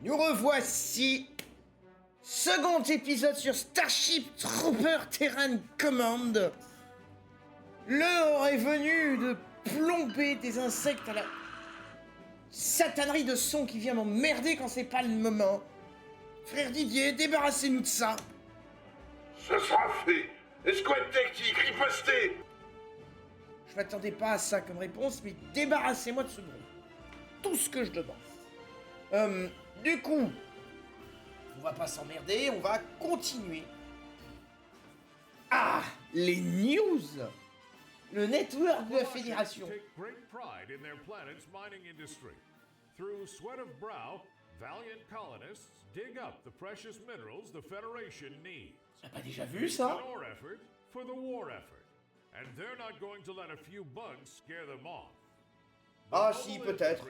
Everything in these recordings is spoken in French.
Nous revoici. Second épisode sur Starship Trooper Terran Command. L'heure est venue de plomber des insectes à la satanerie de son qui vient m'emmerder quand c'est pas le moment. Frère Didier, débarrassez-nous de ça. Ce sera fait. Escouade tactique, riposté. Je m'attendais pas à ça comme réponse, mais débarrassez-moi de ce bruit. Tout ce que je demande. Du coup, on va pas s'emmerder, on va continuer. Ah, les news. Le network de la Fédération. Take great pride in their planet's mining industry. Through sweat of brow, valiant colonists dig up the precious minerals the Federation needs. T'as pas déjà vu ça? An ore effort for the war effort. And they're not going to let a few bugs scare them off. Ah si, peut-être.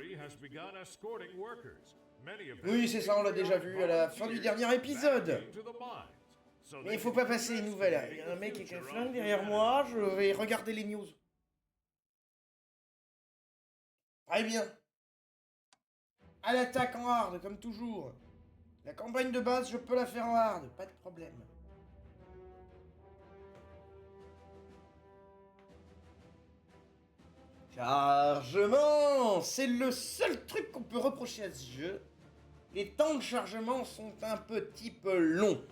Oui, c'est ça, on l'a déjà vu à la fin du dernier épisode. Mais il faut pas passer les nouvelles. Il y a un mec avec un flingue derrière moi, je vais regarder les news. Très bien. À l'attaque en hard, comme toujours. La campagne de base, je peux la faire en hard, pas de problème. Chargement! C'est le seul truc qu'on peut reprocher à ce jeu. Les temps de chargement sont un petit peu longs.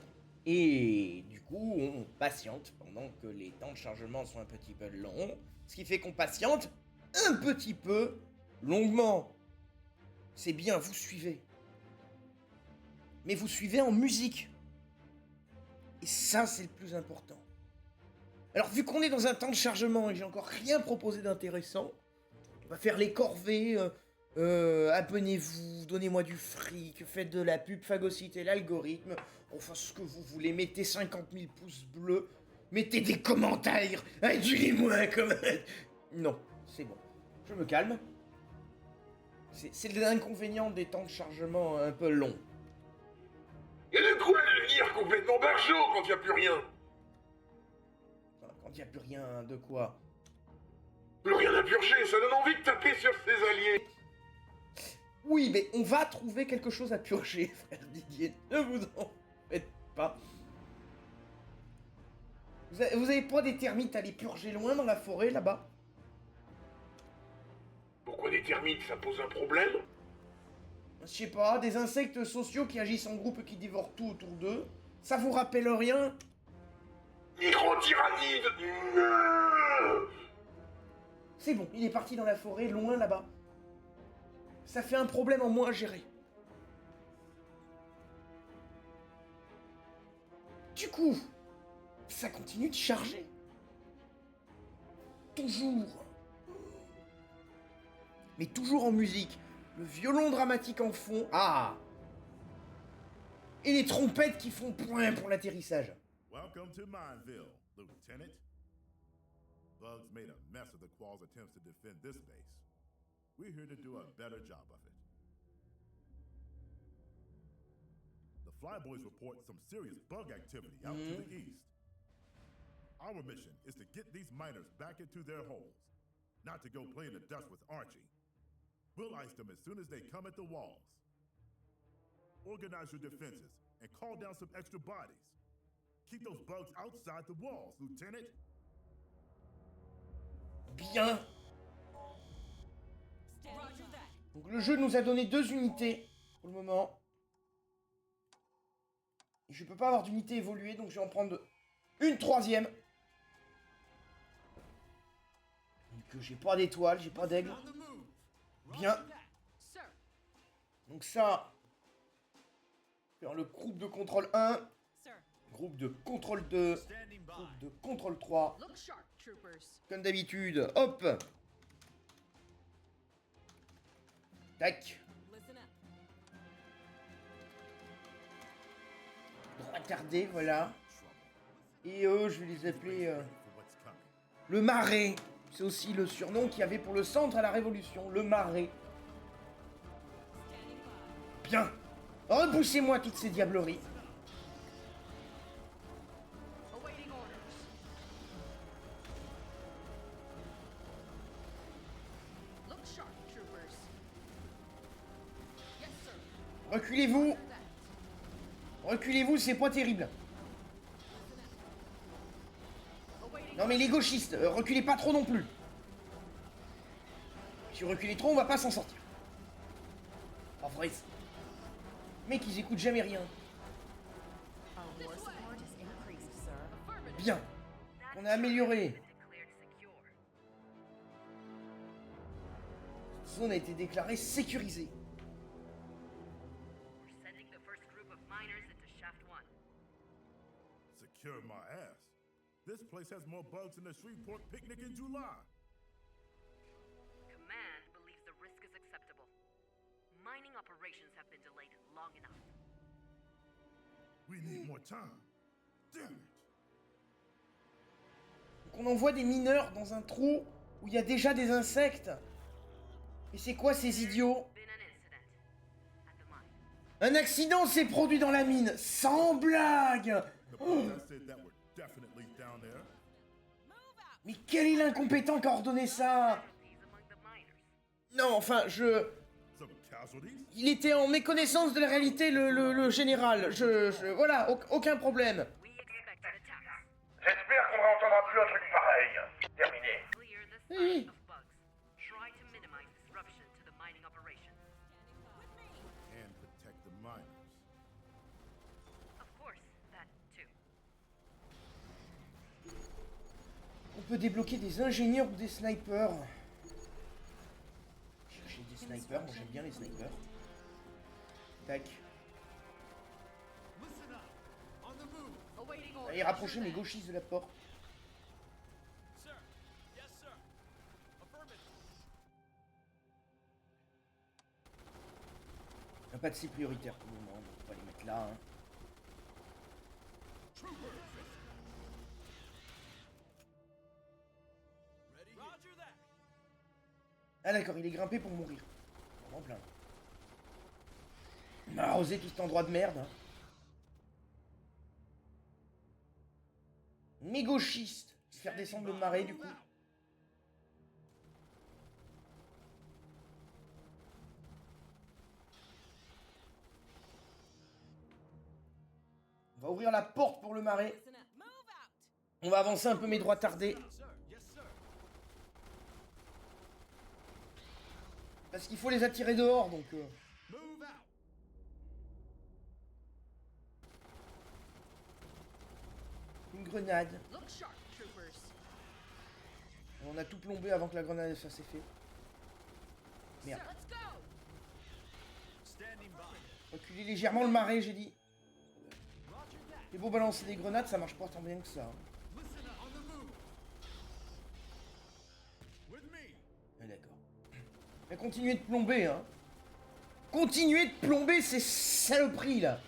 Et du coup, on patiente pendant que les temps de chargement sont un petit peu longs. Ce qui fait qu'on patiente un petit peu longuement. C'est bien, vous suivez. Mais vous suivez en musique. Et ça, c'est le plus important. Alors, vu qu'on est dans un temps de chargement et j'ai encore rien proposé d'intéressant, on va faire les corvées, abonnez-vous, donnez-moi du fric, faites de la pub, phagocytez l'algorithme, enfin ce que vous voulez, mettez 50 000 pouces bleus, mettez des commentaires, adulez-moi comme... Non, c'est bon, je me calme. C'est l'inconvénient des temps de chargement un peu longs. Et de quoi devenir complètement barjot quand y a plus rien? Quand il n'y a plus rien, de quoi? Plus rien à purger, ça donne envie de taper sur ses alliés. Oui, mais on va trouver quelque chose à purger, frère Didier. Ne vous en faites pas. Vous avez pas des termites à les purger loin dans la forêt, là-bas? Pourquoi des termites, ça pose un problème? Je sais pas, des insectes sociaux qui agissent en groupe et qui dévorent tout autour d'eux. Ça vous rappelle rien? Micro-tyrannide. C'est bon, il est parti dans la forêt, loin là-bas. Ça fait un problème en moins à gérer. Du coup, ça continue de charger. Toujours. Mais toujours en musique. Le violon dramatique en fond. Ah! Et les trompettes qui font point pour l'atterrissage. Welcome to Mineville, Lieutenant. Bugs made a mess of the Qualls' attempts to defend this base. We're here to do a better job of it. The Flyboys report some serious bug activity out to the east. Our mission is to get these miners back into their holes, not to go play in the dust with Archie. We'll ice them as soon as they come at the walls. Organize your defenses and call down some extra bodies. Keep those bugs outside the walls, Lieutenant. Bien. Donc le jeu nous a donné 2 unités pour le moment. Et je peux pas avoir d'unité évoluée, donc je vais en prendre une troisième. Donc j'ai pas d'étoile, j'ai pas d'aigle. Bien. Donc ça, faire le groupe de contrôle 1, groupe de contrôle 2, groupe de contrôle 3. Comme d'habitude, hop. Tac. Droitardé, voilà. Et eux, je vais les appeler le Marais. C'est aussi le surnom qu'il y avait pour le centre à la Révolution, le Marais. Bien. Repoussez-moi toutes ces diableries. Reculez-vous. Reculez-vous, c'est pas terrible. Non mais les gauchistes, reculez pas trop non plus. Si vous reculez trop, on va pas s'en sortir. En vrai, mec, ils écoutent jamais rien. Bien. On a amélioré. Cette zone a été déclarée sécurisée. Secure my ass. This place has more bugs than the Shreveport picnic in July. Command believes the risk is acceptable. Mining operations have been delayed long enough. We need more time. Damn it. Donc on envoie des mineurs dans un trou où il y a déjà des insectes. Et c'est quoi ces idiots? Been an incident at the mine. Un accident s'est produit dans la mine. Sans blague. The bugs I said that were definitely down there. Mais quel est l'incompétent qui a ordonné ça? Casualties among the miners. Non, enfin, Some casualties? Il était en méconnaissance de la réalité, le général. Voilà, aucun problème. We expect an attack. J'espère qu'on n'entendra plus un truc pareil. Terminé. Clear the Oui. site of bugs. Try to minimize disruption to the mining operation. And protect the miners. Of course, that too. On peut débloquer des ingénieurs ou des snipers. Chercher des snipers, moi j'aime bien les snipers. Tac. Awaiting Allez, rapprochez mes gauchistes de la porte. Il n'y a pas de cible prioritaire pour le moment, donc on va les mettre là. Hein. Ah d'accord, il est grimpé pour mourir. En plein. On a arrosé tout cet endroit de merde. Hein. Mes gauchistes, se faire descendre le marais du coup. On va ouvrir la porte pour le marais. On va avancer un peu mes droits tardés. Parce qu'il faut les attirer dehors, donc... Une grenade. Look sharp, troopers. On a tout plombé avant que la grenade fasse effet. Merde. Let's go. Reculez légèrement le marais, j'ai dit. C'est beau balancer des grenades, ça marche pas tant bien que ça. Hein. Ah, d'accord. Mais continuez de plomber, hein. Continuez de plomber ces saloperies, là.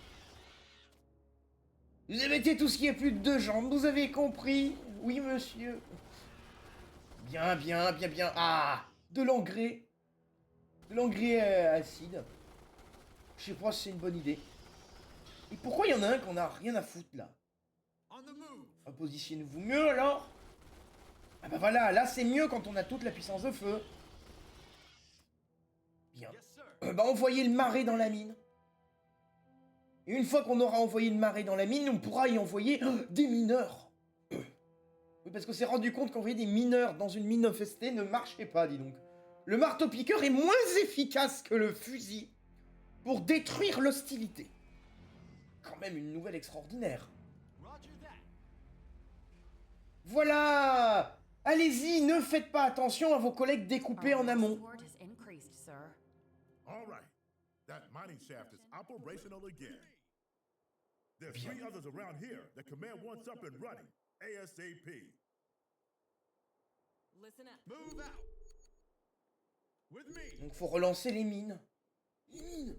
Vous avez été tout ce qui est plus de 2 jambes, vous avez compris? Oui, monsieur. Bien, bien, bien, bien. Ah, de l'engrais. De l'engrais acide. Je sais pas si c'est une bonne idée. Et pourquoi il y en a un qu'on a rien à foutre, là? Positionnez-vous mieux, alors. Ah bah voilà, là c'est mieux quand on a toute la puissance de feu. Bien. Bah envoyez le marais dans la mine. Et une fois qu'on aura envoyé le marais dans la mine, on pourra y envoyer des mineurs. Oui, parce qu'on s'est rendu compte qu'envoyer des mineurs dans une mine infestée ne marchait pas, dis donc. Le marteau-piqueur est moins efficace que le fusil pour détruire l'hostilité. Quand même une nouvelle extraordinaire. Voilà! Allez-y, ne faites pas attention à vos collègues découpés en amont. All right. That mining shaft is operational again. There's Bien. 3 others around here that command wants up and running. ASAP. Listen up. Move out. With me. Donc faut relancer les mines. Les mines!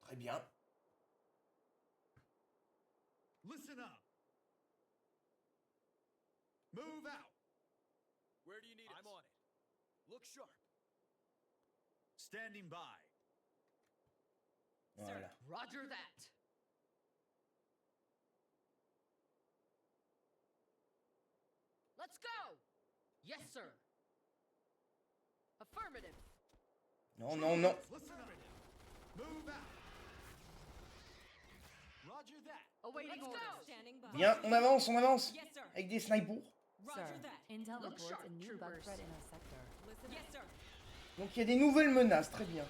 Très bien. Listen up. Move out. Where do you need us? I'm on it. Look sharp. Standing by. Voilà. Roger that. Let's go. Yes, sir. Affirmative. Non, non, non. Listen up. Move out. Roger that. Awaiting orders. Standing by. Bien, on avance, on avance. Yes, sir. Avec des snipers. Roger Sir, that. Intel Look reports sharp, a new bug troopers. threat in our sector. Listen. Yes, sir. Donc il y a des nouvelles menaces, très bien.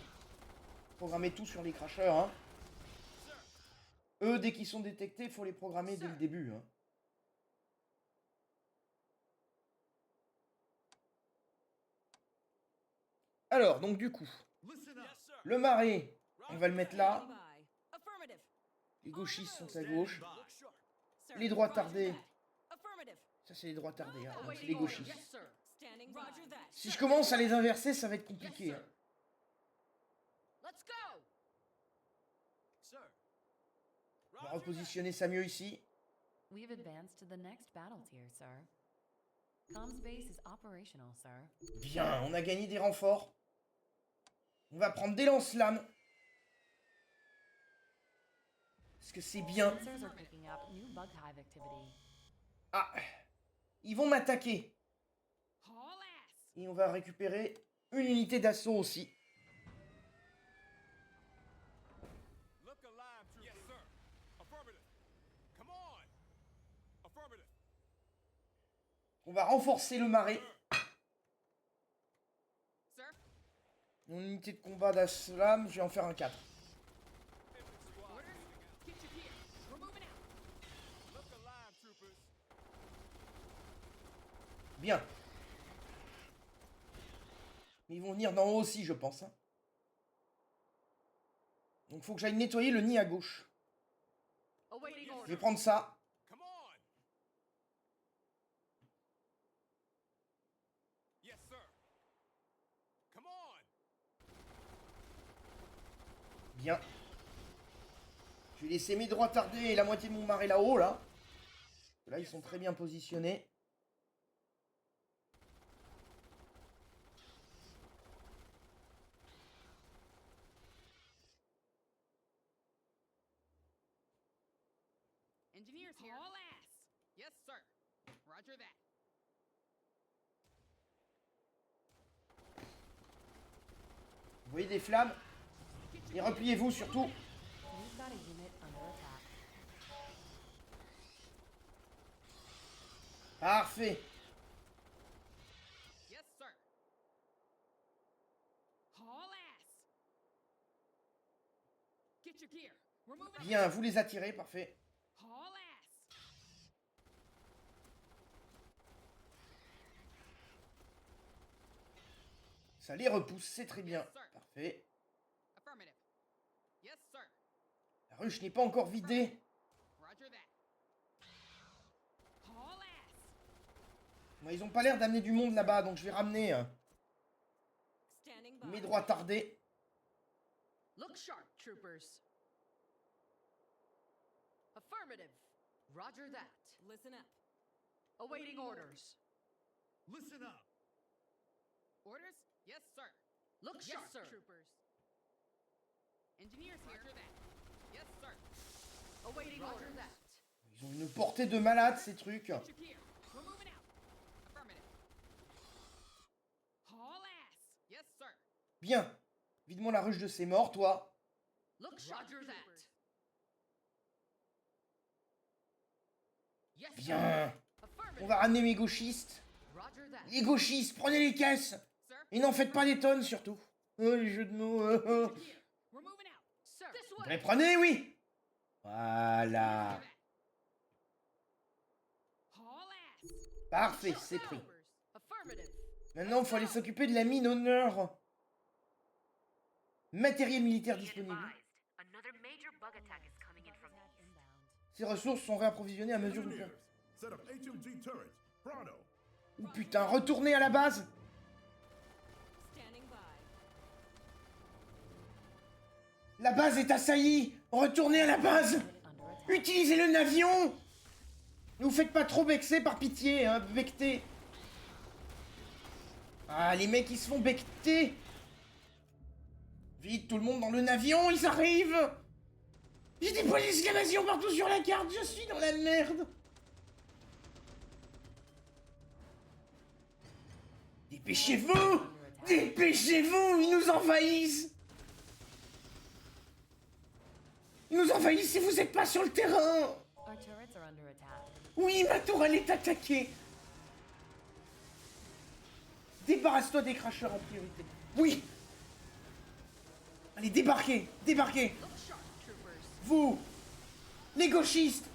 Programmer tout sur les crashers, hein. Eux, dès qu'ils sont détectés, il faut les programmer dès le début, hein. Alors, donc du coup, Listen up. Yes, sir. le marais, on va le mettre là. Standing by. Affirmative. Les gauchistes sont à gauche. Look sharp. Sir. Les droits Roger tardés. that. Affirmative. Ça, c'est les droits tardés, hein. Donc, c'est Awaiting les orders. gauchistes. Yes, sir. Standing by. Roger that. Si je commence à les inverser, ça va être compliqué, Yes, hein. sir. Let's go. Sir. On va repositionner ça mieux ici. We've advanced to the next battle tier, sir. Comms base is operational, sir. Bien, on a gagné des renforts. On va prendre des lance-flammes. Parce que c'est bien. Sensors are picking up new bug hive activity. Ah, ils vont m'attaquer. Haul ass. Et on va récupérer une unité d'assaut aussi. Look alive, troopers. Yes, sir. Affirmative. Come on. Affirmative. On va renforcer le marais. Sir. Une unité de combat d'aslam, je vais en faire un 4. Orders. Get your gear. We're moving out. Look alive, troopers. Bien. Mais ils vont venir d'en haut aussi, je pense, hein. Donc faut que j'aille nettoyer le nid à gauche. Awaiting Je vais orders. prendre ça. Come on. Yes, sir. Come on. Bien. Je vais laisser mes droits tardés et la moitié de mon marais là-haut, là. Là, ils sont très bien positionnés. Engineers here. Haul ass. Yes, sir. Roger that. Vous voyez des flammes? Et repliez-vous surtout. We've got a unit under attack. Parfait. Yes, sir. Haul ass. Get your gear. We're moving out. Bien, vous les attirez, parfait. Haul ass. Ça les repousse, c'est très bien. Parfait. Affirmative. Yes, sir. La ruche n'est pas encore vidée. Roger that. Haul ass. Moi, ils ont pas l'air d'amener du monde là-bas, donc je vais ramener Standing by. mes droits tardés. Look sharp, troopers. Affirmative. Roger that. Listen up. Awaiting orders. Listen up. Orders? Yes, sir. Look sharp, troopers. Engineers here. Roger that. Yes, sir. Awaiting orders. That. Ils ont une portée de malade, ces trucs. Get your gear. We're moving out. Affirmative. Haul ass. Yes, sir. Bien. Vide-moi la ruche de ses morts, toi. Look sharp, Roger that. Yes, sir. Bien. Affirmative. On va ramener mes gauchistes. Roger that. Les gauchistes, prenez les caisses. Sir. Et n'en faites pas des tonnes, surtout. Oh, les jeux de mots. Get your gear. We're moving out. Sir. This way. Les prenez, oui. Voilà. Haul ass. Parfait, c'est pris. Affirmative. Maintenant, il faut aller s'occuper de la mine au nord. Matériel militaire disponible. Another major bug attack is coming in from the east. Inbound. Ces ressources sont réapprovisionnées à mesure de... Engineers, set up HMG turrets. Pronto. Oh putain, retournez à la base. Standing by. La base est assaillie. Retournez à la base. Unit under attack. Utilisez le navion. Ne vous faites pas trop vexer par pitié, hein, becter. Ah, les mecs, ils se font becter. Vite, tout le monde dans le navion, ils arrivent. J'ai des points d'exclamation partout sur la carte, je suis dans la merde. Dépêchez-vous. Dépêchez-vous, ils nous envahissent. Ils nous envahissent si vous n'êtes pas sur le terrain. Our turrets are under attack. Oui, ma tourelle est attaquée. Débarrasse-toi des cracheurs en priorité. Oui. Allez, débarquez, débarquez. Vous, les gauchistes.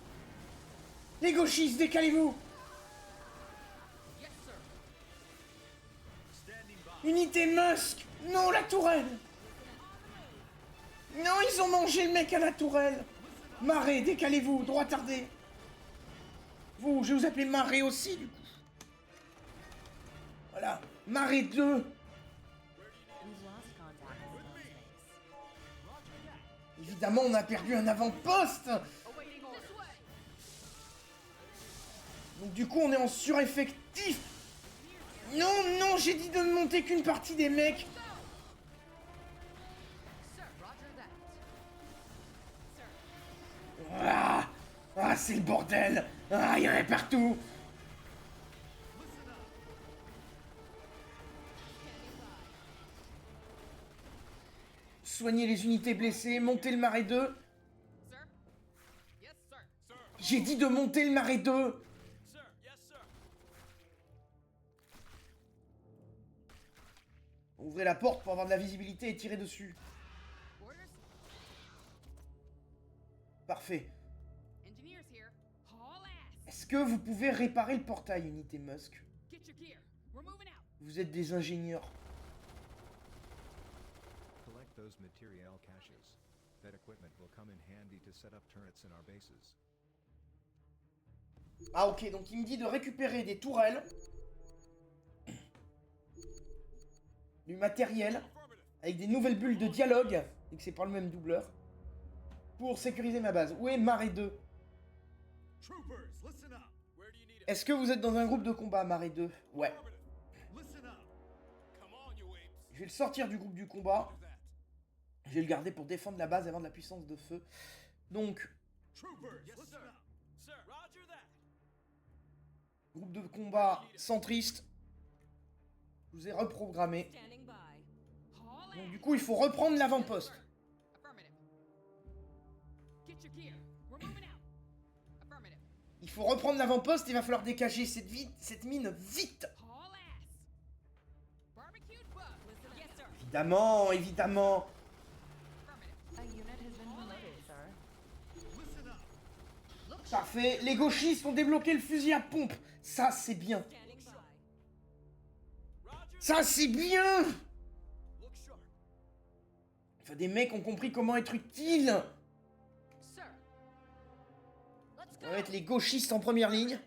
Les gauchistes, décalez-vous. Unité Musk. Non, la tourelle. Non, ils ont mangé le mec à la tourelle. Marée, décalez-vous, droit tardé. Vous, je vais vous appeler Marée aussi, du coup. Voilà, Marée 2. We've lost contact with Comspace. Évidemment, on a perdu un avant-poste. Donc du coup, on est en sureffectif. Non, non, j'ai dit de ne monter qu'une partie des mecs. Ah, ah c'est le bordel. Ah, il y en a partout. Soignez les unités blessées, montez le marais 2. J'ai dit de monter le marais 2. Ouvrez la porte pour avoir de la visibilité et tirez dessus. Parfait. Est-ce que vous pouvez réparer le portail, unité Musk? Vous êtes des ingénieurs. Collect those material caches. That equipment will come in handy to set up turrets in our bases. Ah ok, donc il me dit de récupérer des tourelles. Du matériel. Avec des nouvelles bulles de dialogue. Et que c'est pas le même doubleur. Pour sécuriser ma base. Où est Marée 2? Est-ce que vous êtes dans un groupe de combat, Marée 2? Ouais. Je vais le sortir du groupe du combat. Je vais le garder pour défendre la base et avoir de la puissance de feu. Donc... Groupe de combat centriste. Je vous ai reprogrammé. Donc du coup, il faut reprendre l'avant-poste. Il faut reprendre l'avant-poste et il va falloir dégager cette mine vite. Évidemment, évidemment. A unit has been promoted, sir. Parfait. Les gauchistes ont débloqué le fusil à pompe. Ça, c'est bien. Ça, c'est bien. Enfin, des mecs ont compris comment être utiles. On va mettre les gauchistes en première ligne.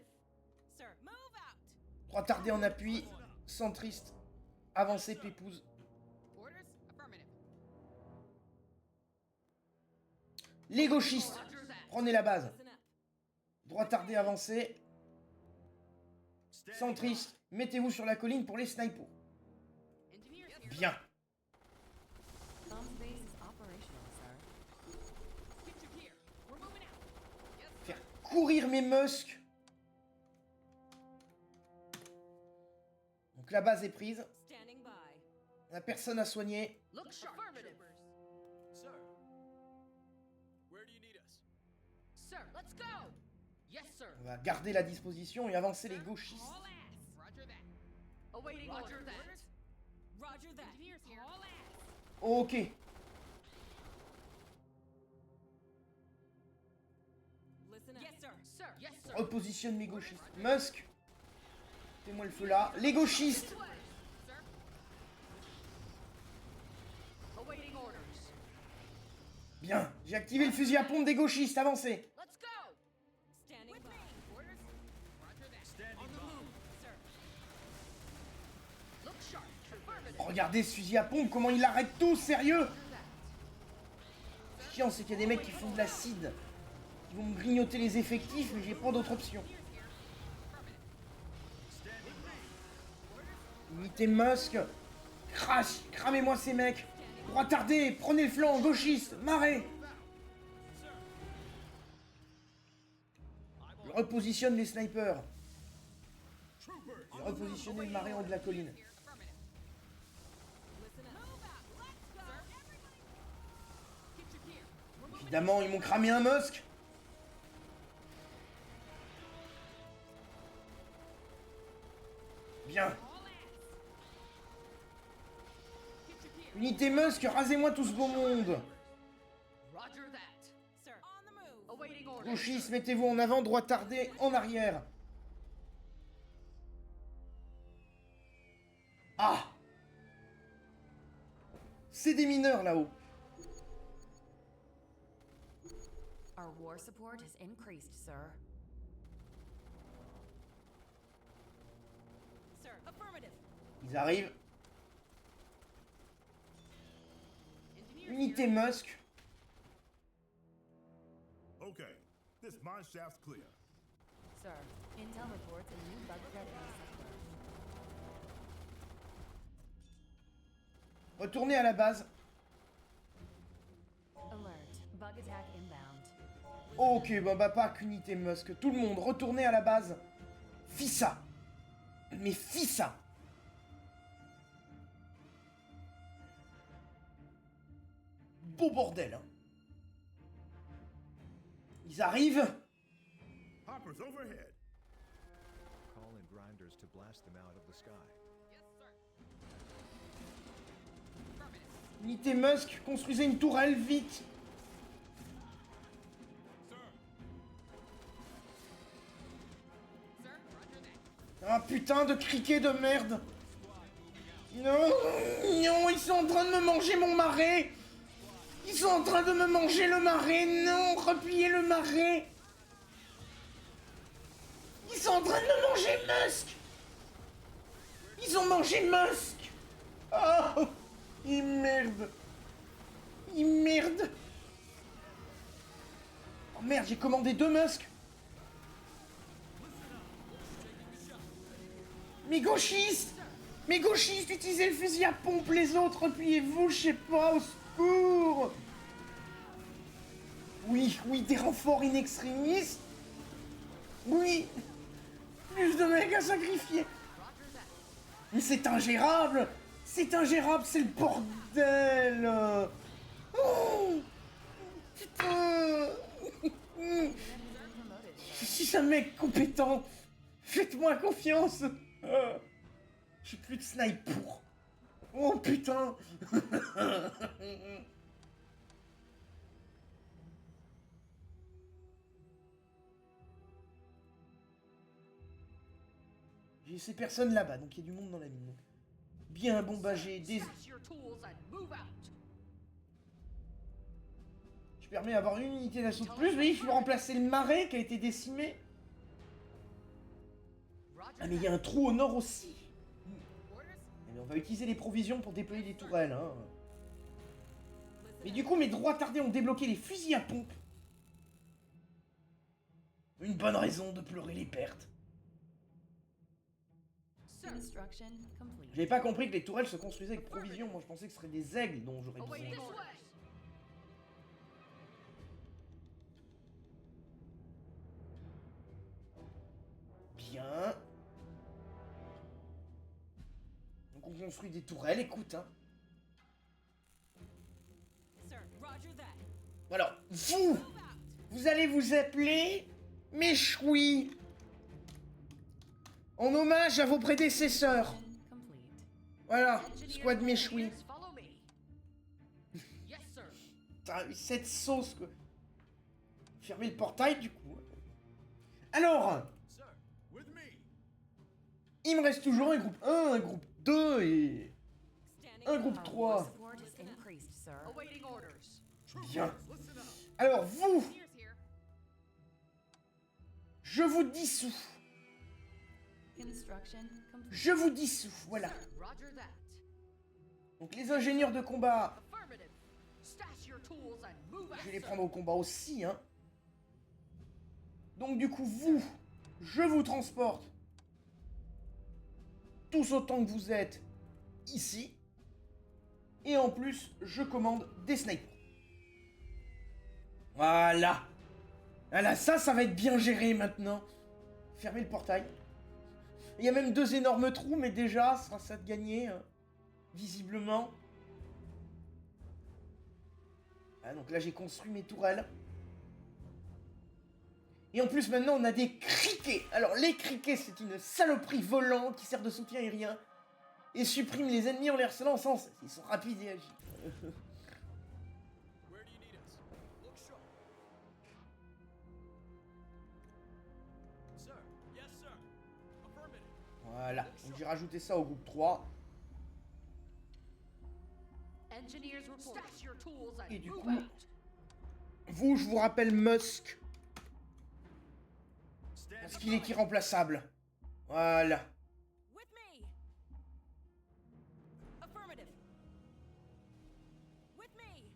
Droit tardé en appui. Centriste. Avancé, pépouze. Les gauchistes, prenez la base. Droit tardé, avancé. Centriste, mettez-vous sur la colline pour les snipers. Bien. Comspace is operational, sir. Faire courir mes musks. Donc la base est prise. On n'a personne à soigner. Sir. Where do you need us? Sir, let's go! Yes, sir. On va garder la disposition et avancer les gauchistes. Roger that. Awaiting Roger that. Roger that. Engineers here. Ok. Listen up. Yes, sir. Sir. Yes, sir. Repositionne mes gauchistes. Musk, fais-moi le feu là. Les gauchistes. Awaiting orders. Bien, j'ai activé le fusil à pompe des gauchistes. Avancez. Let's go! Standing by. Orders? Roger that. Standing by. Sir. Look sharp. Affirmative. Regardez ce fusil à pompe, comment il arrête tout, sérieux. Ce chiant, c'est qu'il y a des mecs qui font de l'acide. Ils vont me grignoter les effectifs, mais j'ai pas d'autre option. Unité Musk. Crash, cramez-moi ces mecs. Droit tardé, prenez le flanc, gauchiste, marée. Je repositionne les snipers. Je vais repositionner le marais en haut de la colline. Évidemment, ils m'ont cramé un Musk. Bien. Unité Musk, rasez-moi tout ce beau monde. Roger that. Sir. On the move. Awaiting orders. Gauchistes, mettez-vous en avant, droit tardé, en arrière. Ah! C'est des mineurs là-haut. Our war support has increased, sir. Sir. Affirmative. Ils arrivent. Engineers Unité here. Musk. Okay, this mine shaft's clear. Sir, intel reports a new bug threat in the sector. Retournez à la base. Alert. Bug attack inbound. Ok, bah pas qu'unité Musk. Tout le monde, retournez à la base. Fis ça. Mais fis ça. Beau bordel, hein. Ils arrivent. Hoppers overhead. Call in grinders to blast them out of the sky. Yes, sir. Affirmative. Unité Musk, construisez une tourelle, vite. Sir, roger that. Ah putain de criquet de merde. Non, non, ils sont en train de me manger mon marais. Ils sont en train de me manger le marais. Non, repliez le marais. Ils sont en train de me manger Musk. Ils ont mangé Musk. Oh, ils merde. Ils merde. Oh merde, j'ai commandé 2 Musk. Mes gauchistes, utilisez le fusil à pompe, les autres, repliez-vous, je sais pas, au secours. Oui, des renforts in extremis. Oui, plus de mecs à sacrifier. Mais c'est ingérable, c'est le bordel. Oh, putain. Je suis un mec compétent. Faites-moi confiance. J'ai plus de snipe pour. Oh putain. J'ai ces personnes là-bas, donc il y a du monde dans la mine. Donc. Bien, bon bah j'ai des... Stash your tools and move out. Je permets d'avoir une unité d'assaut de plus, oui, je peux remplacer le marais qui a été décimé. Roger Ah mais il y a un trou au nord aussi. orders. Mais on va utiliser les provisions pour déployer les tourelles, hein. Mais du coup, mes droits tardés ont débloqué les fusils à pompe. Une bonne raison de pleurer les pertes. Sir. Construction complete. J'avais pas compris que les tourelles se construisaient avec provisions. Moi, je pensais que ce seraient des aigles dont j'aurais Awaiting besoin. orders. Bien. Donc on construit des tourelles, écoute, hein. Sir, roger that. Alors, vous allez vous appeler Méchoui. En hommage à vos prédécesseurs. Complete. Voilà, Engineers squad Méchoui. engineers, follow me. Yes, sir. Putain, cette sauce, quoi. Fermez le portail, du coup. Alors, Sir, with me. il me reste toujours un groupe 1, un groupe 2 et Standing un groupe Our war 3. support has increased, sir. awaiting orders. Bien. Listen up. Alors, vous, Engineers here. je vous dissous. Construction complete. Je vous dissous, voilà. Roger that. Donc les ingénieurs de combat, Affirmative. Stash your tools and move out. je vais les sir. prendre au combat aussi, hein. Donc du coup, vous, je vous transporte tous autant que vous êtes ici. Et en plus, je commande des snipers. Voilà. Voilà, ça va être bien géré maintenant. Fermez le portail. Il y a même 2 énormes trous, mais déjà, ça sera ça de gagner, hein, visiblement. Ah, donc là, j'ai construit mes tourelles. Et en plus, maintenant, on a des criquets. Alors, les criquets, c'est une saloperie volante qui sert de soutien aérien et supprime les ennemis en les harcelant sans cesse. Ils sont rapides et agiles. Where do you need us? Look sharp. Sir. Yes, sir. Affirmative. Voilà, donc j'ai rajouté ça au groupe 3. Engineers report. Stash your tools and Et du move coup, out. vous, je vous rappelle Musk. Stand Parce qu'il est irremplaçable. Voilà. With me. Affirmative. With me.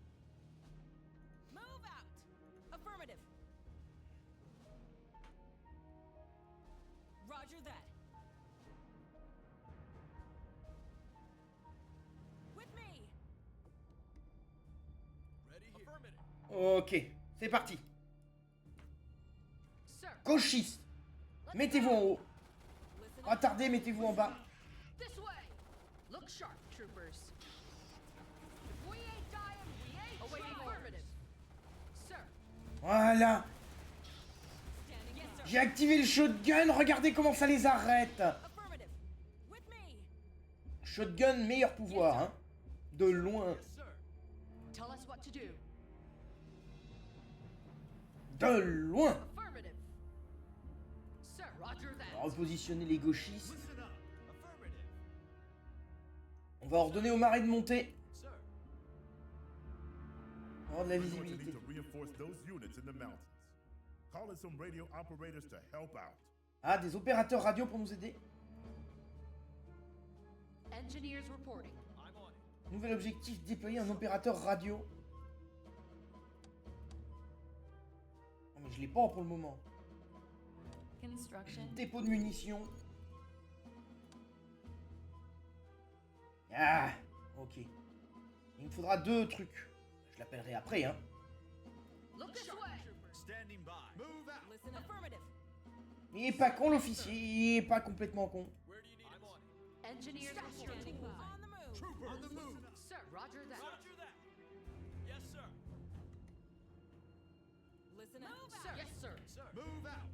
Move out. Affirmative. Roger that. With me. ready here. Affirmative. Ok, c'est parti. Sir. Gauchiste, mettez-vous en haut. Listen up. Retardez, mettez-vous en bas. This way. Look sharp, troopers. If we ain't dying, we ain't awaiting affirmative. Sir. Voilà. Standing. Yes, sir. J'ai activé le shotgun, regardez comment ça les arrête. Affirmative. With me. Shotgun, meilleur pouvoir, hein. De loin. Yes, sir. Tell us what to do. De loin. Affirmative. Sir, roger that. Repositionner les gauchistes. Listen up. Affirmative. On va ordonner aux marais de monter. Sir. On va avoir de la We're going to visibilité. need to reinforce those units in the mountains. Call in some radio operators to help out. Ah, des opérateurs radio pour nous aider. Engineers reporting. I'm on it. Nouvel objectif, déployer un opérateur radio. Oh, mais je l'ai pas pour le moment. Construction. Dépôt de munitions. Ah, ok. Il me faudra 2 trucs. Je l'appellerai après, hein. Look this way. Standing by. Move out. Listen up. Affirmative. Il est pas con l'officier, il est pas complètement con. Where do you need I'm on it. Engineers standing by. On the move. Trooper. On the move. Sir, roger that. Roger that. Yes, sir. Listen up. Sir. Yes, sir. Sir. Move out.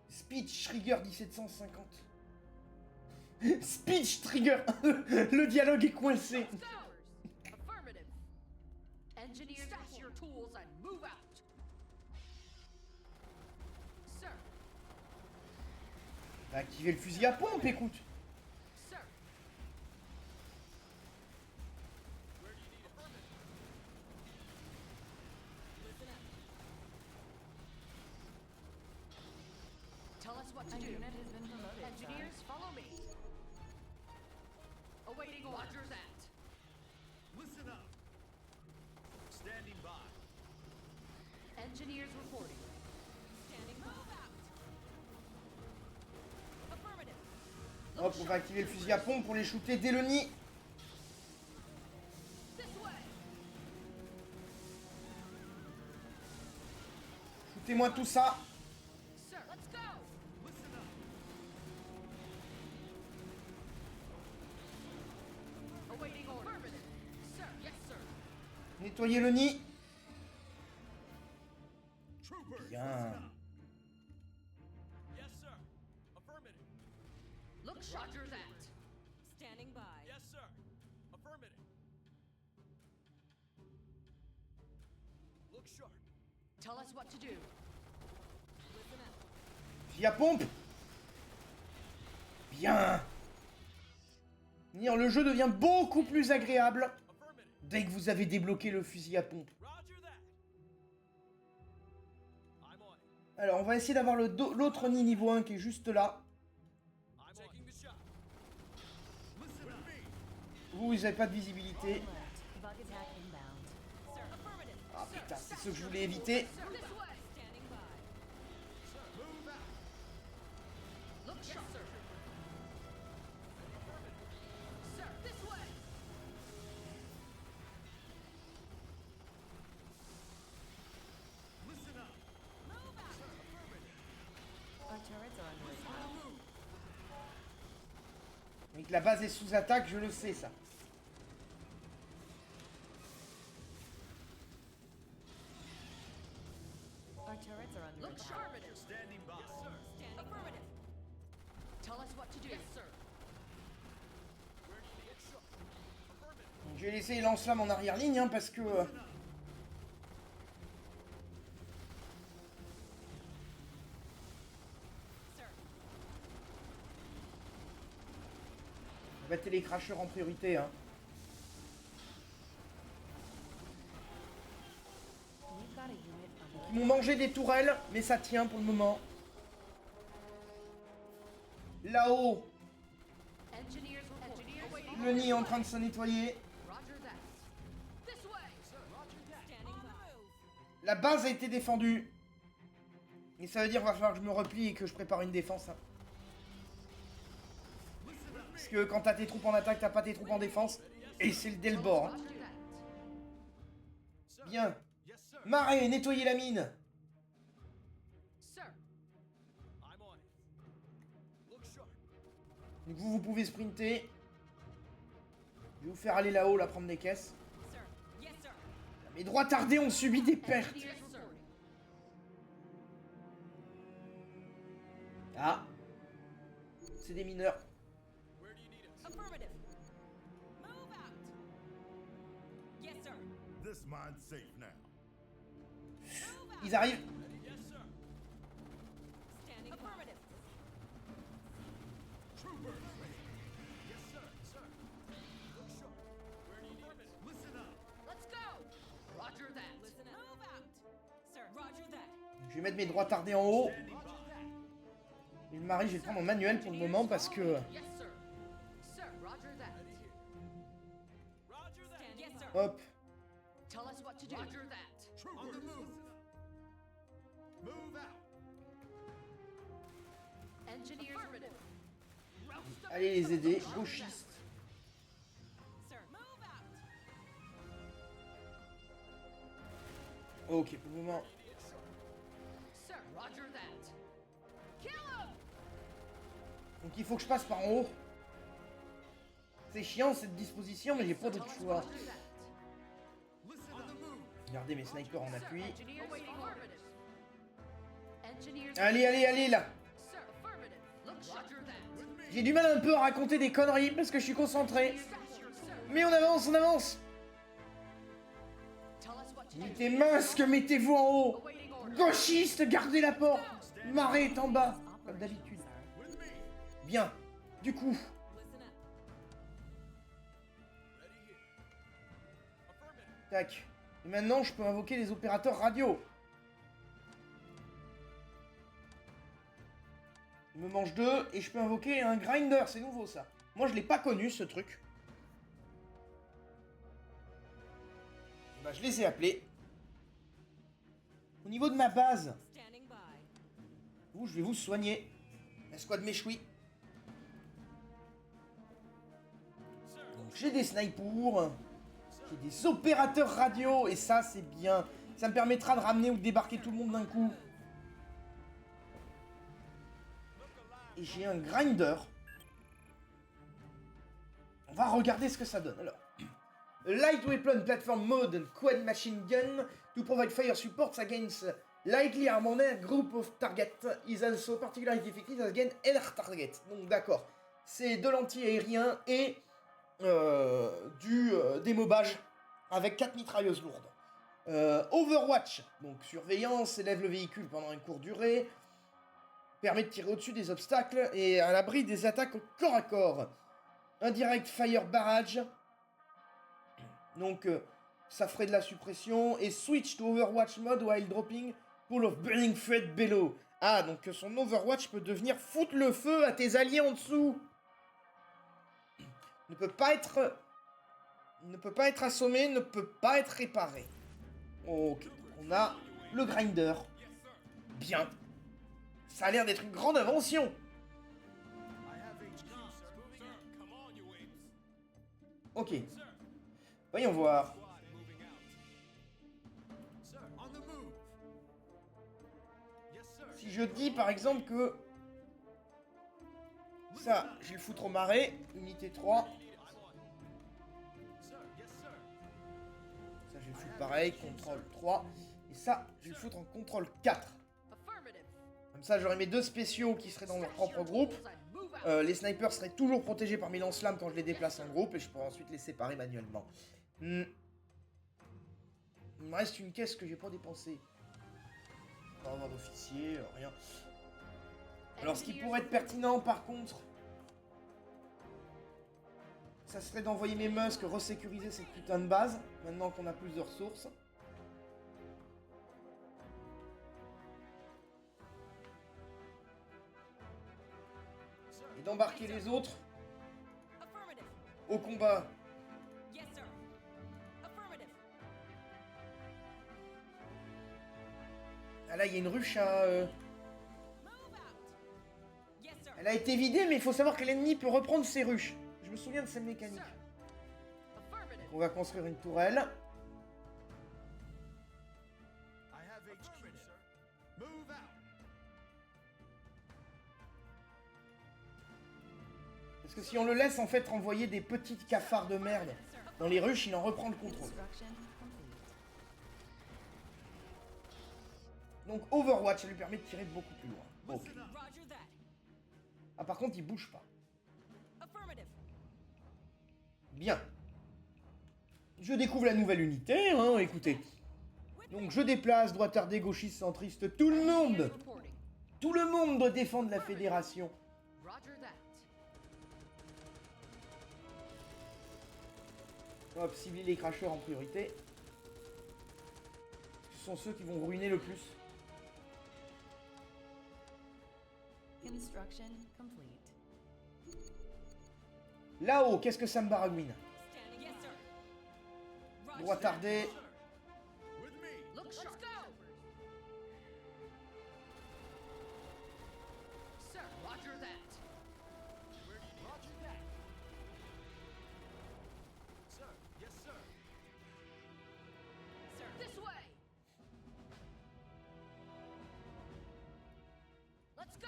Speech Trigger 1750. Speech Trigger. Le dialogue est coincé. Stowers. Affirmative. Engineers stash your tools and move out. Sir. Va activer le fusil à pompe, écoute. Sir. Where do you need affirmative? Listen up. Tell us what to A do. unit has been promoted, sir. Engineers, follow me. Awaiting orders. Roger that. Listen up. Standing by. Engineers reporting. Standing by. Move out. Affirmative. Hop, on va activer le fusil à pompe pour les shooter dès le nid. This way. Shootez-moi tout ça. Sir, let's go. Listen up. Awaiting orders. Affirmative. Sir, yes, sir. Nettoyez le nid. Troopers. Bien. Listen up. Yes, sir. Affirmative. Look sharp. Roger that. Standing by. Yes, sir. Affirmative. Look sharp. Tell us what to do. Listen up. Fusil à pompe. Bien. Le jeu devient beaucoup plus agréable Affirmative. dès que vous avez débloqué le fusil à pompe. Roger that. I'm on it. Alors, on va essayer d'avoir l'autre nid niveau 1 qui est juste là. I'm taking the shot. Listen up. Vous n'avez pas de visibilité. Alert. Bug attack inbound. Sir, affirmative. Ah putain, c'est ce que je voulais éviter. Sir, this way. Standing by. Move out. Look sharp. Yes, sir. Sir, this way. Listen up. Move out. Our turrets are under attack. Donc la base est sous attaque, je le sais ça. our turrets are under Look attack. sharp. Standing by. Yes, sir. Standing affirmative. Tell us what to do. Yes, sir. Where do you need it? Sure. Affirmative. Donc, je vais laisser les lance-flammes en arrière-ligne, hein, parce que... Sir. on va mettre les crashers en priorité, hein. We've got a unit under Ils m'ont mangé des tourelles, mais ça tient pour le moment. Là-haut, Engineers report. Awaiting le nid est en train de se nettoyer. Roger that. This way. Sir, roger that. Standing by. La base a été défendue. Et ça veut dire qu'il va falloir que je me replie et que je prépare une défense, hein. Parce que quand t'as tes troupes en attaque, t'as pas tes troupes en défense. Et c'est le dès le bord, hein. Roger that. Bien. Yes, sir. Marée, nettoyez la mine. Sir. I'm on it. Look sharp. Donc vous pouvez sprinter. Je vais vous faire aller là-haut, là, prendre des caisses. Sir. Yes, sir. Mes droits tardés ont subi des pertes. Engineers reporting. Ah. C'est des mineurs. Where do you need us? Affirmative. Move out. Yes, sir. This mine's safe now. Move out. Ils arrivent. Yes, sir. Standing affirmative. Troopers. Yes, sir. Sir. Look sharp. Where do you need us? Listen up. Let's go. Roger that. Listen up. Move out. Sir. Roger that. Je vais mettre mes droits tardés en haut. Standing by. Et le mari, je vais le prendre en manuel pour le moment parce que... Yes, sir. Sir. Roger that. Ready here. Roger that. Stand. Yes, sir. Hop. Tell us what to do. Roger that. On the move. Move out. Engineers affirmative. Roast them. Allez les aider. Gauchistes. Sir. Move out. Ok, pour le moment. Sir. Roger that. Kill him. Donc il faut que je passe par en haut. C'est chiant cette disposition, mais j'ai pas d'autre choix. Roger that. Listen on the move. Regardez mes snipers en appui. Engineers affirmative. Engineers. Allez, allez, allez là. Sir. Affirmative. Look sharp. Roger that. J'ai du mal un peu à raconter des conneries parce que je suis concentré. Sir. Mais on avance, on avance. Tell us what to do. Mettez masque, mettez-vous en haut. Awaiting order. Gauchiste, gardez la porte. Marée est en bas, comme operations, d'habitude. sir. With me. Bien. Du coup, Listen up. Ready here. Affirmative. tac. Et maintenant, je peux invoquer les opérateurs radio. Il me mange 2 et je peux invoquer un grinder, c'est nouveau ça. Moi je l'ai pas connu ce truc. Bah je les ai appelés. Au niveau de ma base, Standing by. vous, je vais vous soigner. La squad méchoui. Donc j'ai des snipers, j'ai des opérateurs radio et ça c'est bien. Ça me permettra de ramener ou de débarquer tout le monde d'un coup. Et j'ai un grinder. On va regarder ce que ça donne. Alors, a light weapon platform mode and quad machine gun to provide fire support against lightly armored group of target is also particularly effective against air target. Donc d'accord, c'est de l'anti-aérien et du démobage avec 4 mitrailleuses lourdes. Overwatch, donc surveillance, élève le véhicule pendant une courte durée. Permet de tirer au-dessus des obstacles et à l'abri des attaques au corps à corps. Indirect Fire Barrage. Donc, ça ferait de la suppression. Et Switch to Overwatch mode while dropping Pool of Burning Thread below. Ah, donc son Overwatch peut devenir foutre le feu à tes alliés en dessous. Ne peut pas être assommé, ne peut pas être réparé. Ok, on a le grinder. Bien. Ça a l'air d'être une grande invention. I have HQ, sir. Moving in. Come on, you apes. Ok. Voyons voir. Squad moving out. Sir, on the move. Yes, sir. Si je dis par exemple que... Ça, je vais le foutre au marais. Unité 3. I'm on. Sir, yes, sir. Ça, je vais le foutre pareil. Contrôle 3. Et ça, je vais le foutre en contrôle 4. Affirmative. Comme ça, j'aurai mes 2 spéciaux qui seraient dans leur propre groupe. Les snipers seraient toujours protégés par mes lance-flammes quand je les déplace en groupe et je pourrai ensuite les séparer manuellement. Il me reste une caisse que j'ai pas dépensée. Pas avoir d'officier, rien. Alors, ce qui pourrait être pertinent, par contre, ça serait d'envoyer mes musks resécuriser cette putain de base, maintenant qu'on a plus de ressources. Et d'embarquer les autres Affirmative. au combat. Yes, sir. Affirmative. Ah là, il y a une ruche à... Move out. Yes, sir. Elle a été vidée, mais il faut savoir que l'ennemi peut reprendre ses ruches. Je me souviens de cette mécanique. Affirmative. On va construire une tourelle. I have HQ, sir. Move out. Parce que si on le laisse en fait renvoyer des petites cafards de merde dans les ruches, il en reprend le contrôle. Construction complete. Donc Overwatch, ça lui permet de tirer beaucoup plus loin. Ok. Roger that. Ah par contre, il bouge pas. Affirmative. Bien. Je découvre la nouvelle unité, hein, écoutez. Donc je déplace, droitardé, gauchiste, centriste, tout le monde. Reporting. Tout le monde doit défendre la fédération. Roger that. Hop, cibler les crashers en priorité. Ce sont ceux qui vont ruiner le plus. Construction complete. Là-haut, qu'est-ce que ça me baragouine? Standing. Yes, sir. Roger Droitardé. With me. that. Look sharp. Let's go. Sir, roger that. Roger that. Sir. Yes, sir. Sir, this way. Let's go.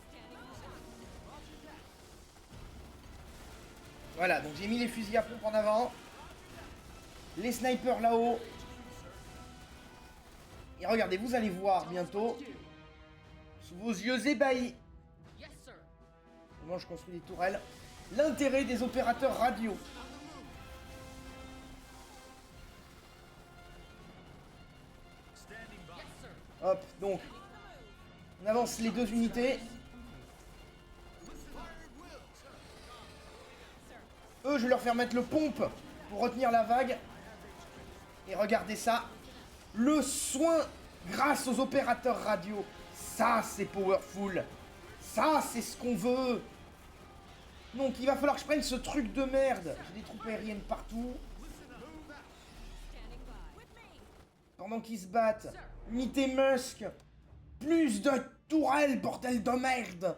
Standing. Roger that. Voilà, donc j'ai mis les fusils à pompe en avant. Les snipers là-haut. Et regardez, vous allez voir bientôt, sous vos yeux ébahis, Yes, sir. comment je construis des tourelles, l'intérêt des opérateurs radio. Standing by. Yes, sir. Hop, donc, on avance les 2 unités. Eux, je vais leur faire mettre le pompe pour retenir la vague. Et regardez ça. Le soin grâce aux opérateurs radio. Ça, c'est powerful. Ça, c'est ce qu'on veut. Donc, il va falloir que je prenne ce truc de merde. J'ai des troupes aériennes partout. Standing by. With me. Pendant qu'ils se battent. Unité Musk. Plus de tourelles, bordel de merde.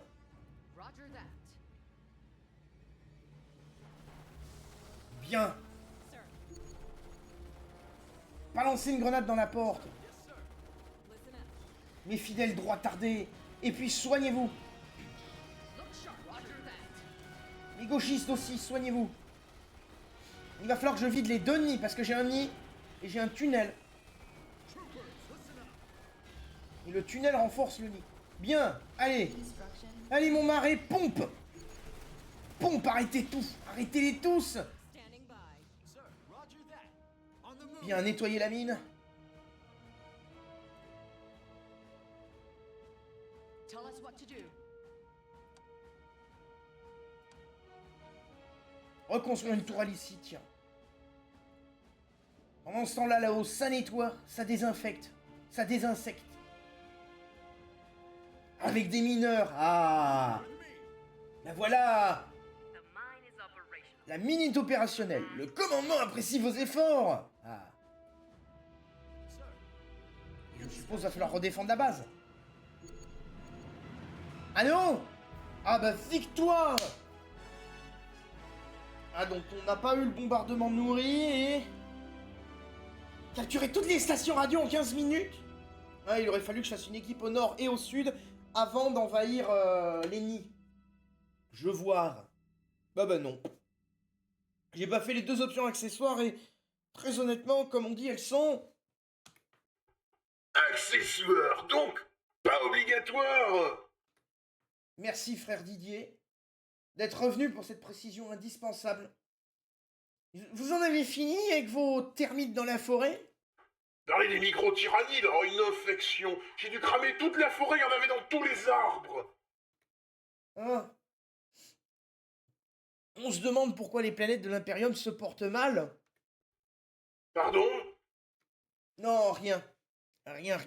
Roger that. Bien. Sir. Balancez une grenade dans la porte. Listen up. Mes fidèles droitardés. Et puis soignez-vous. Look sharp. Roger that. Les gauchistes aussi, soignez-vous. Il va falloir que je vide les 2 nids parce que j'ai un nid et j'ai un tunnel. Et le tunnel renforce le nid. Bien, allez. Construction. Allez mon marais, pompe. Pompe, arrêtez tout. Arrêtez-les tous. Standing by. Sir. Roger that. On the move. Bien, nettoyer la mine. Tell us what to do. Reconstruire une tourelle ici, tiens. Pendant ce temps-là, là-haut, ça nettoie, ça désinfecte, ça désinsecte. Avec des mineurs. Ah, la voilà. La mine est opérationnelle. Le commandement apprécie vos efforts. Ah. Et je suppose qu'il va falloir redéfendre la base. Ah non. Ah bah victoire. Ah donc on n'a pas eu le bombardement nourri et... Capturer toutes les stations radio en 15 minutes. Ah, il aurait fallu que je fasse une équipe au nord et au sud avant d'envahir les nids. Je vois. Bah non. J'ai pas fait les 2 options accessoires et, très honnêtement, comme on dit, elles sont... Accessoire, donc pas obligatoire. Merci, frère Didier, d'être revenu pour cette précision indispensable. Vous en avez fini avec vos termites dans la forêt? Parler des micro-tyrannies, d'avoir une infection. J'ai dû cramer toute la forêt, il y en avait dans tous les arbres. Hein? On se demande pourquoi les planètes de l'Imperium se portent mal. Pardon? Non, rien. Rien.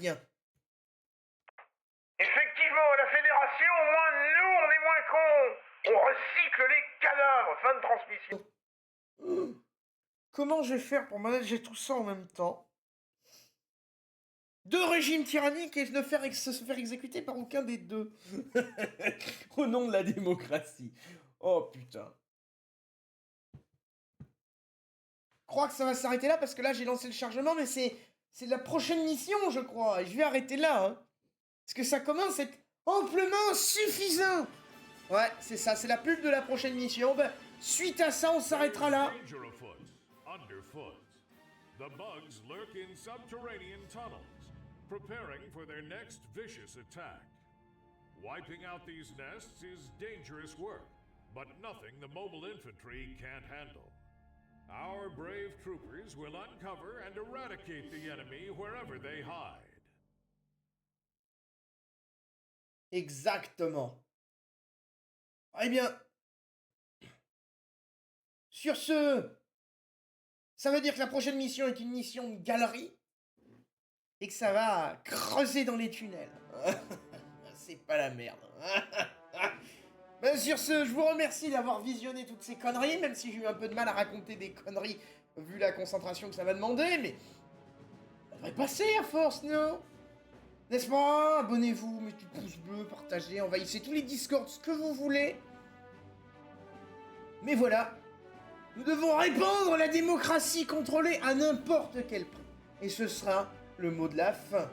Effectivement, à la Fédération, au moins nous, on est moins cons. On recycle les cadavres. Fin de transmission. Comment je vais faire pour manager tout ça en même temps? 2 régimes tyranniques et se faire exécuter par aucun des 2. Au nom de la démocratie. Oh putain. Je crois que ça va s'arrêter là parce que là j'ai lancé le chargement, mais c'est la prochaine mission, je crois. Et je vais arrêter là, hein. Parce que ça commence à être amplement suffisant. Ouais, c'est ça, c'est la pub de la prochaine mission. Ben, suite à ça, on s'arrêtera là. Danger afoot, underfoot. The bugs lurk in subterranean tunnels, preparing for their next vicious attack. Wiping out these nests is dangerous work, but nothing the mobile infantry can't handle. Our brave troopers will uncover and eradicate the enemy wherever they hide. Exactement. Eh bien, sur ce, ça veut dire que la prochaine mission est une mission de galerie et que ça va creuser dans les tunnels. C'est pas la merde. Ben, sur ce, je vous remercie d'avoir visionné toutes ces conneries, même si j'ai eu un peu de mal à raconter des conneries vu la concentration que ça va demander, mais ça devrait passer à force, non? N'est-ce pas? Abonnez-vous, mettez du pouce bleu, partagez, envahissez tous les Discords, ce que vous voulez. Mais voilà, nous devons répandre la démocratie contrôlée à n'importe quel prix. Et ce sera le mot de la fin.